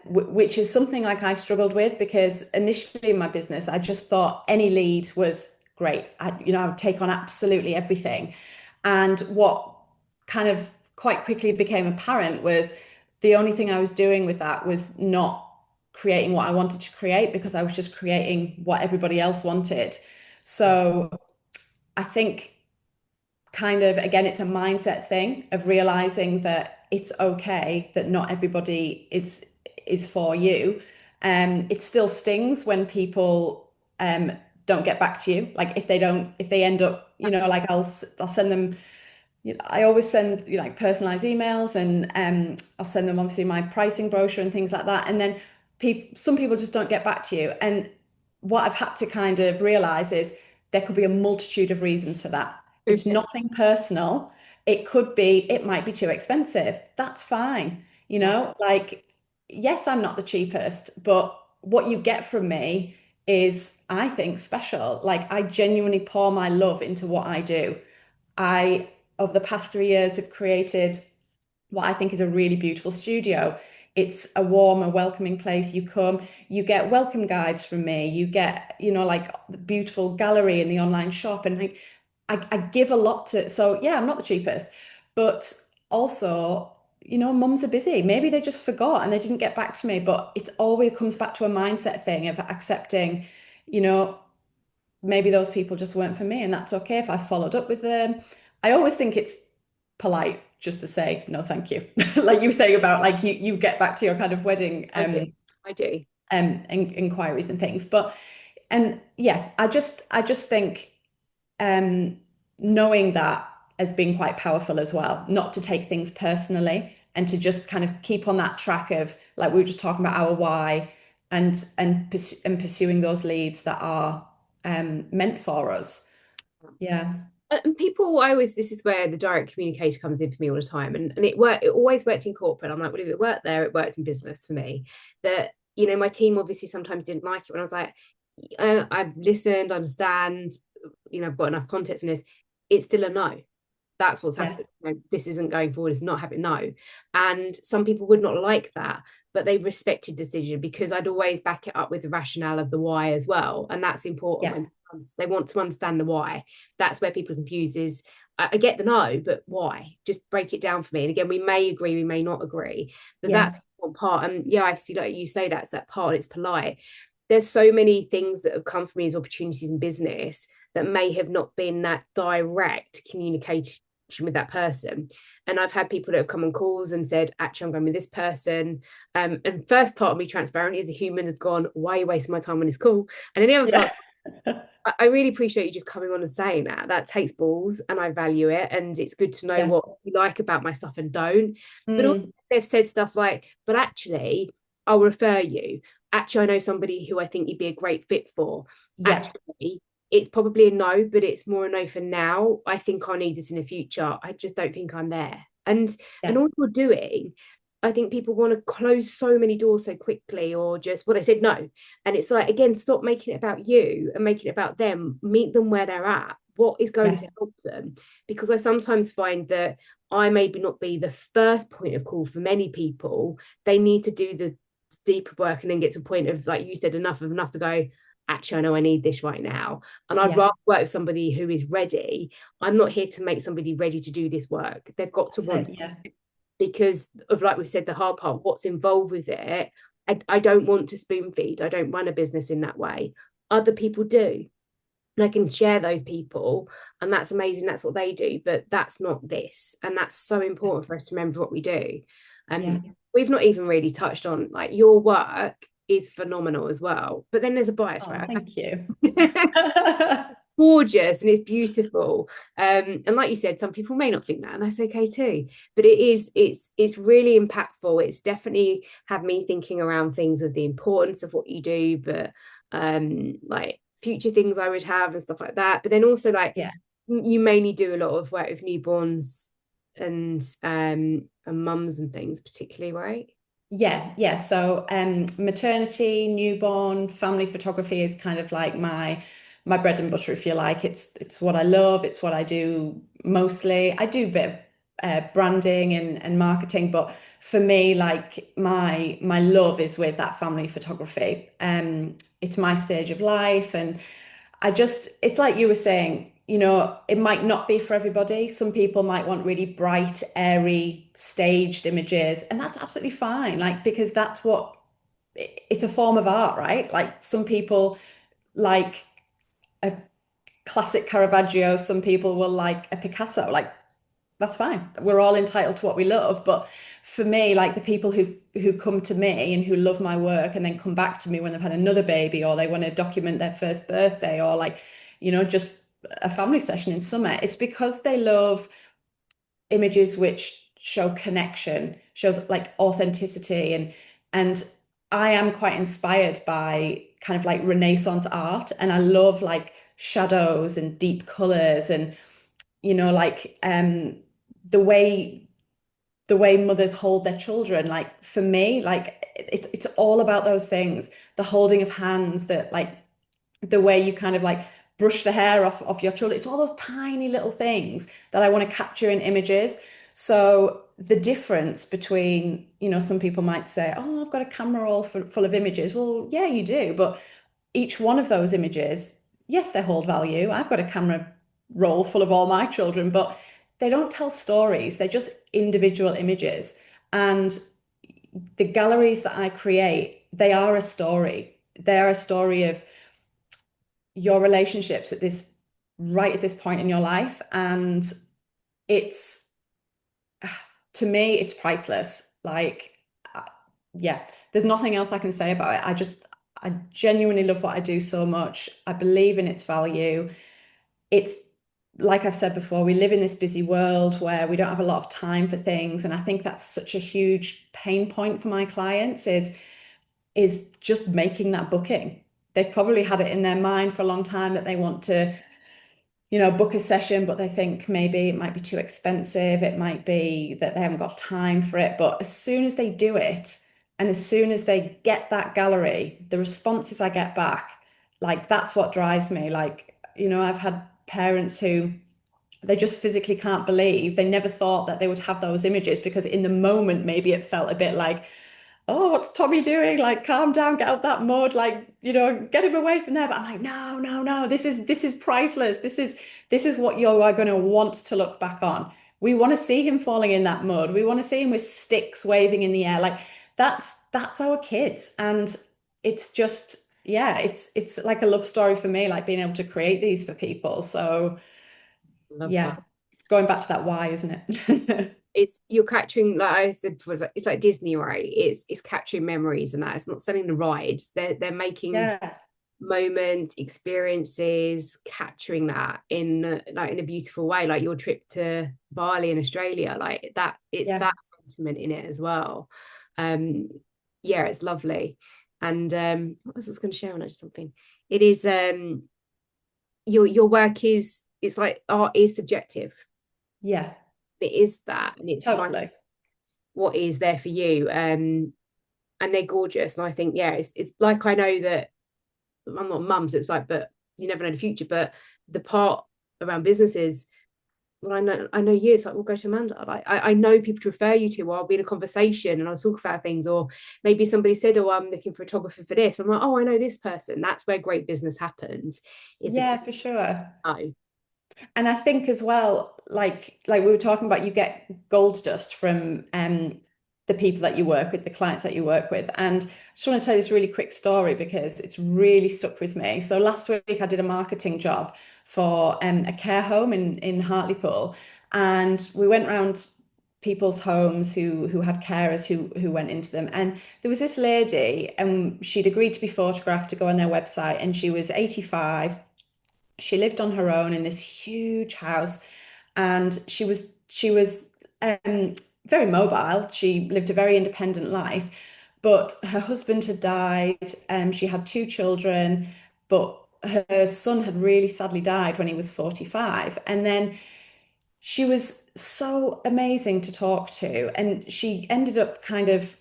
Which is something like I struggled with because initially in my business, I just thought any lead was great. I would take on absolutely everything. And what kind of quite quickly became apparent was the only thing I was doing with that was not creating what I wanted to create because I was just creating what everybody else wanted.
Yeah.
So I think kind of again it's a mindset thing of realizing that it's okay that not everybody is for you. It still stings when people don't get back to you, like if they end up, like I'll send them, I always send like personalized emails, and I'll send them obviously my pricing brochure and things like that. And then some people just don't get back to you. And what I've had to kind of realize is there could be a multitude of reasons for that. It's nothing personal. It might be too expensive. That's fine.
Yeah.
Like, yes, I'm not the cheapest, but what you get from me is, I think, special. Like, I genuinely pour my love into what I do. I, over the past 3 years, have created what I think is a really beautiful studio. It's a warm, a welcoming place. You come, you get welcome guides from me. You get, like the beautiful gallery in the online shop. And I give a lot to, so yeah, I'm not the cheapest, but also mums are busy. Maybe they just forgot and they didn't get back to me, but it's always comes back to a mindset thing of accepting, you know, maybe those people just weren't for me, and that's okay if I followed up with them. I always think it's polite just to say no, thank you. Like you were saying about like you get back to your kind of wedding
I do. I do.
inquiries and things. But and yeah, I just think um knowing that has been quite powerful as well, not to take things personally and to just kind of keep on that track of like we were just talking about our why and pursuing those leads that are meant for us. Yeah.
And people, I always, this is where the direct communication comes in for me all the time. And it worked, it always worked in corporate. I'm like, well, if it worked there, it works in business for me. That, my team obviously sometimes didn't like it when I was like, I've listened, understand, I've got enough context in this. It's still a no. That's what's
Yeah.
happened. This isn't going forward. It's not happening. No. And some people would not like that, but they respected decision because I'd always back it up with the rationale of the why as well. And that's important
Yeah.
when they want to understand the why. That's where people are confused is I get the no, but why? Just break it down for me. And again, we may agree, we may not agree, but
Yeah.
that's one part. And yeah, I see like you say that's that part, it's polite. There's so many things that have come for me as opportunities in business that may have not been that direct communication with that person. And I've had people that have come on calls and said, actually, I'm going with this person. And first part of me, transparent as a human, has gone, why are you wasting my time on this call? And then the other
Yeah.
part, I really appreciate you just coming on and saying that. That takes balls and I value it. And it's good to know
Yeah.
what you like about my stuff and don't. But also,
Mm,
they've said stuff like, but actually, I'll refer you. Actually, I know somebody who I think you'd be a great fit for.
yeah.
Actually, it's probably a no, but it's more a no for now. I think I need this in the future. I just don't think I'm there. And
Yeah.
all you're doing, I think people want to close so many doors so quickly, or just well, they said no. And it's like, again, stop making it about you and making it about them. Meet them where they're at. What is going
Yeah.
to help them? Because I sometimes find that I maybe not be the first point of call for many people. They need to do the deeper work and then get to a point of, like you said, enough to go, actually, I know I need this right now. And I'd
Yeah.
rather work with somebody who is ready. I'm not here to make somebody ready to do this work. They've got to
That's
want
it. Yeah.
because of, like we said, the hard part, what's involved with it. I don't want to spoon feed. I don't run a business in that way. Other people do. And I can share those people, and that's amazing. That's what they do, but that's not this. And that's so
Yeah.
important for us to remember what we do.
Yeah.
We've not even really touched on like your work is phenomenal as well. But then there's a bias,
Oh,
right?
thank you.
Gorgeous and it's beautiful. And like you said, some people may not think that, and that's okay too. But it's really impactful. It's definitely had me thinking around things of the importance of what you do, but like future things I would have and stuff like that. But then also like
Yeah.
you mainly do a lot of work with newborns and mums and things, particularly, right?
Yeah, yeah. So maternity, newborn, family photography is kind of like my bread and butter, if you like. It's what I love. It's what I do mostly. I do a bit of branding and marketing, but for me, like my love is with that family photography. It's my stage of life, and it's like you were saying, it might not be for everybody. Some people might want really bright, airy, staged images, and that's absolutely fine. Like, because it's a form of art, right? Like, some people like a classic Caravaggio, some people will like a Picasso. Like, that's fine. We're all entitled to what we love. But for me, like the people who come to me and who love my work and then come back to me when they've had another baby or they want to document their first birthday or like, just a family session in summer, it's because they love images which show connection, shows like authenticity and I am quite inspired by kind of like Renaissance art and I love like shadows and deep colors and like the way mothers hold their children. Like for me, like it's all about those things, the holding of hands, that like the way you kind of like brush the hair off your children. It's all those tiny little things that I want to capture in images. So the difference between, some people might say, oh, I've got a camera all full of images. Well, yeah, you do, but each one of those images, yes, they hold value. I've got a camera roll full of all my children, but they don't tell stories. They're just individual images. And the galleries that I create, they are a story. They are a story of your relationships at this right at this point in your life. And it's to me, it's priceless. Like, uh, yeah, there's nothing else I can say about it. I genuinely love what I do so much. I believe in its value. It's like I've said before, we live in this busy world where we don't have a lot of time for things. And I think that's such a huge pain point for my clients is just making that booking. They've probably had it in their mind for a long time that they want to, book a session, but they think maybe it might be too expensive. It might be that they haven't got time for it. But as soon as they do it, and as soon as they get that gallery, the responses I get back, like that's what drives me. Like, I've had parents who they just physically can't believe they never thought that they would have those images because in the moment maybe it felt a bit like, oh, what's Tommy doing? Like, calm down, get out that mud, like, get him away from there. But I'm like, no, no, no, this is priceless. This is what you are going to want to look back on. We want to see him falling in that mud. We want to see him with sticks waving in the air. Like that's our kids. And it's just, yeah, it's like a love story for me, like being able to create these for people. So
Love
yeah,
that.
it's going back to that why, isn't it?
It's you're capturing, like I said before, it's like Disney, right? It's capturing memories and that. It's not selling the rides. They're making
Yeah,
moments, experiences, capturing that in like in a beautiful way, like your trip to Bali in Australia, like that. It's
yeah,
that sentiment in it as well. Um, yeah, it's lovely. And what was I was going to share on it? Something. It is your work is it's like art is subjective.
yeah,
It is that, and it's like
totally.
what is there for you. And they're gorgeous. And I think, yeah, it's like I know that I'm not mum, so it's like, but you never know the future. But the part around businesses, well, I know you. It's like we'll go to Amanda. Like I know people to refer you to, or I'll be in a conversation and I'll talk about things, or maybe somebody said, "Oh, I'm looking for a photographer for this." I'm like, "Oh, I know this person." That's where great business happens. It's a
Yeah, for sure.
no.
And I think as well, like we were talking about, you get gold dust from the people that you work with, the clients that you work with. And I just want to tell you this really quick story because it's really stuck with me. So last week I did a marketing job for a care home in Hartlepool, and we went around people's homes who had carers who went into them. And there was this lady, and she'd agreed to be photographed to go on their website, and she was 85. She lived on her own in this huge house, and she was very mobile. She lived a very independent life, but her husband had died. She had two children, but her son had really sadly died when he was 45. And then she was so amazing to talk to, and she ended up kind of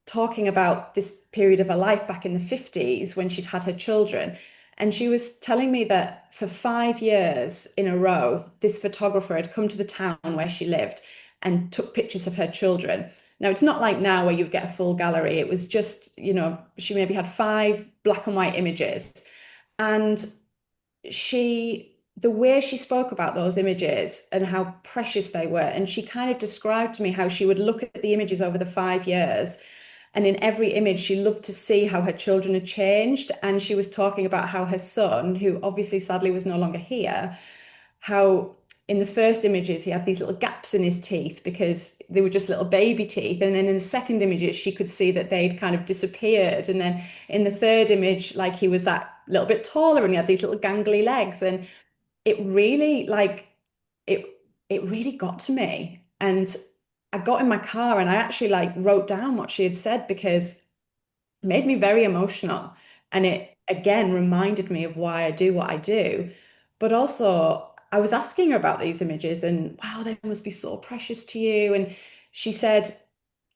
talking about this period of her life back in the 50s when she'd had her children. And she was telling me that for 5 years in a row, this photographer had come to the town where she lived and took pictures of her children. Now, it's not like now where you get a full gallery. It was just, she maybe had five black and white images. And the way she spoke about those images and how precious they were, and she kind of described to me how she would look at the images over the 5 years, and in every image, she loved to see how her children had changed. And she was talking about how her son, who obviously sadly was no longer here, how in the first images he had these little gaps in his teeth because they were just little baby teeth. And then in the second images, she could see that they'd kind of disappeared. And then in the third image, like he was that little bit taller and he had these little gangly legs. And it really it it really got to me. And I got in my car and I actually like wrote down what she had said because it made me very emotional. And it again reminded me of why I do what I do. But also I was asking her about these images and wow, they must be so precious to you. And she said,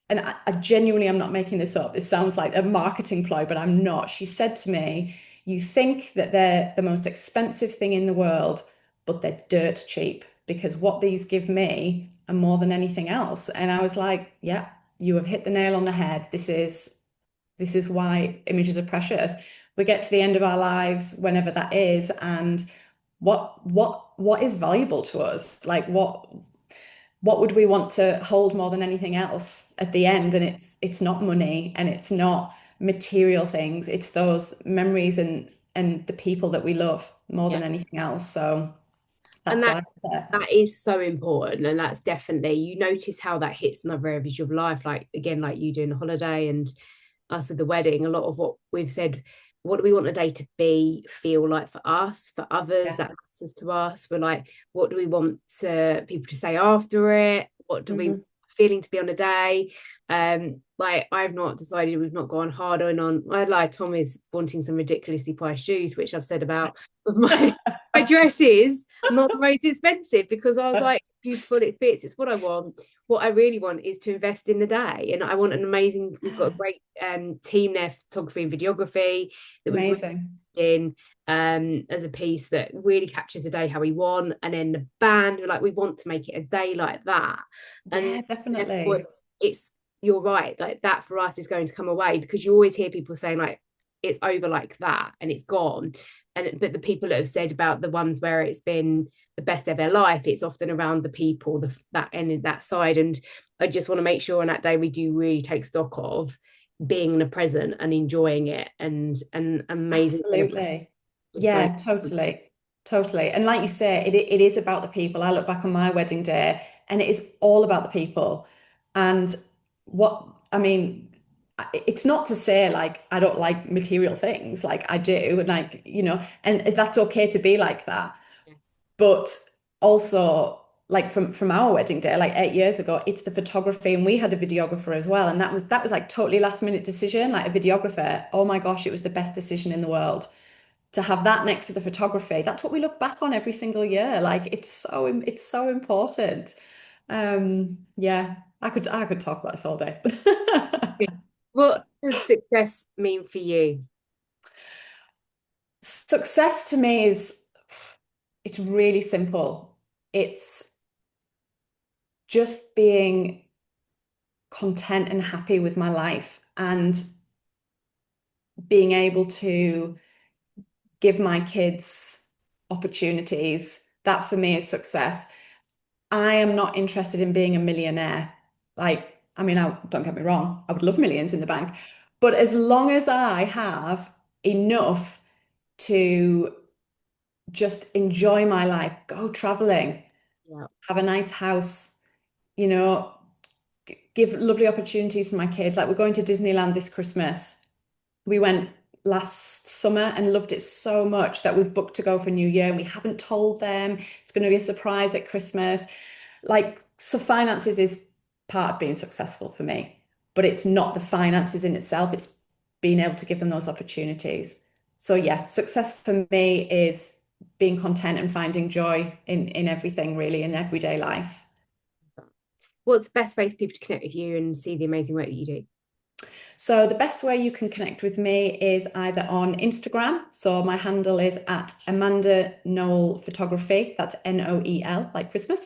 and I genuinely am not making this up. It sounds like a marketing ploy, but I'm not. She said to me, "You think that they're the most expensive thing in the world, but they're dirt cheap because what these give me are more than anything else." And I was like, "Yeah, you have hit the nail on the head. This is why images are precious. We get to the end of our lives, whenever that is, and what is valuable to us? Like what would we want to hold more than anything else at the end? And it's not money and it's not material things. It's those memories and the people that we love more
Yeah.
than anything else. So
And
that's why it's there.
that is so important. And that's definitely, you notice how that hits in other areas of life, like again, like you doing the holiday and us with the wedding. A lot of what we've said, what do we want a day to be, feel like for us, for others,
Yeah.
that matters to us. We're like, what do we want people to say after it? What do we
Hmm.
feeling to be on a day? Like I've not decided, we've not gone hard on I like Tom is wanting some ridiculously priced shoes, which I've said about with my dresses, not the most expensive, because I was like, beautiful, it fits, it's what I want. What I really want is to invest in the day, and I want an amazing, we've got a great team there, photography and videography, that we've really
Amazing.
in as a piece that really captures the day how we want. And then the band, we're like, we want to make it a day like that. And
Yeah,
therefore
definitely.
it's you're right, like that for us is going to come away, because you always hear people saying like it's over like that and it's gone. And but the people that have said about the ones where it's been the best of their life, it's often around the people, that and that side. And I just want to make sure on that day we do really take stock of being in the present and enjoying it, and amazing celebration.
Absolutely.
It's so
Yeah, totally. Totally. And like you say, it is about the people. I look back on my wedding day and it is all about the people. And what, I mean, it's not to say like I don't like material things, like I do, and like, and that's okay to be like that.
yes.
But also, like from our wedding day, like 8 years ago, it's the photography, and we had a videographer as well, and that was like totally last minute decision, like a videographer. Oh my gosh, it was the best decision in the world to have that next to the photography. That's what we look back on every single year. Like it's so important. Yeah, I could talk about this all day.
What does success mean for you?
Success to me is it's really simple. It's just being content and happy with my life and being able to give my kids opportunities. That for me is success. I am not interested in being a millionaire. Like, I mean, don't get me wrong, I would love millions in the bank, but as long as I have enough to just enjoy my life, go traveling,
Yeah.
have a nice house, you know, give lovely opportunities to my kids. Like, we're going to Disneyland this Christmas. We went last summer and loved it so much that we've booked to go for New Year and we haven't told them. It's going to be a surprise at Christmas. Like, so finances is part of being successful for me, but it's not the finances in itself. It's being able to give them those opportunities. So yeah, success for me is being content and finding joy in everything really in everyday life.
What's the best way for people to connect with you and see the amazing work that you do?
So the best way you can connect with me is either on Instagram. So my handle is at Amanda Noel Photography. That's Noel, like Christmas.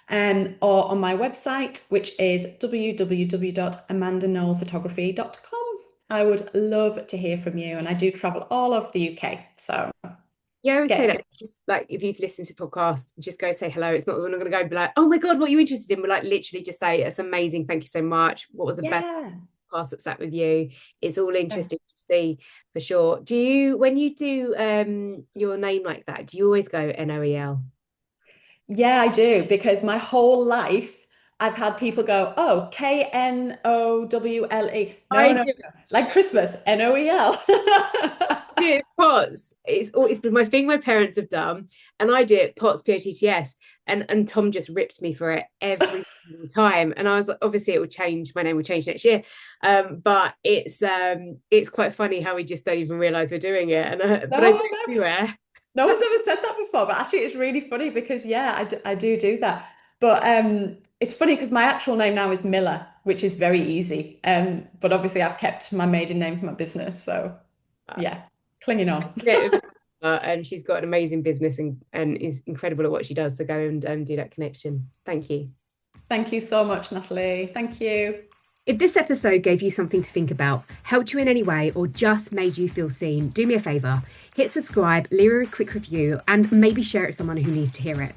Or on my website, which is www.amandanoelphotography.com. I would love to hear from you, and I do travel all over the UK. So
Yeah, I always say
get
that, just like if you've listened to podcasts, just go say hello. It's not, we're not going to go and be like, oh my God, what are you interested in? We're like, literally just say, it's amazing. Thank you so much. What was the best
yeah.
podcast that sat with you? It's all interesting to see for sure. Do you, when you do your name like that, do you always go Noel?
Yeah, I do, because my whole life I've had people go, oh, Knowle. No,
I
no,
do.
no. Like Christmas, Noel.
Do it pots. It's been my thing my parents have done, and I do it pots POTTS, and Tom just rips me for it every single time. And I was like, obviously it will change. My name will change next year, but it's quite funny how we just don't even realize we're doing it. And but I
No,
do it
no,
everywhere.
no one's ever said that before, but actually it's really funny because yeah, I do that. But it's funny because my actual name now is Miller, which is very easy. But obviously I've kept my maiden name for my business, so yeah, clinging on.
Yeah, and she's got an amazing business and is incredible at what she does. So go and do that connection. Thank you.
Thank you so much, Natalie. Thank you.
If this episode gave you something to think about, helped you in any way, or just made you feel seen, do me a favour. Hit subscribe, leave a quick review, and maybe share it with someone who needs to hear it.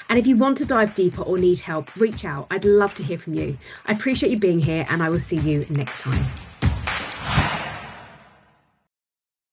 And if you want to dive deeper or need help, reach out. I'd love to hear from you. I appreciate you being here, and I will see you next time.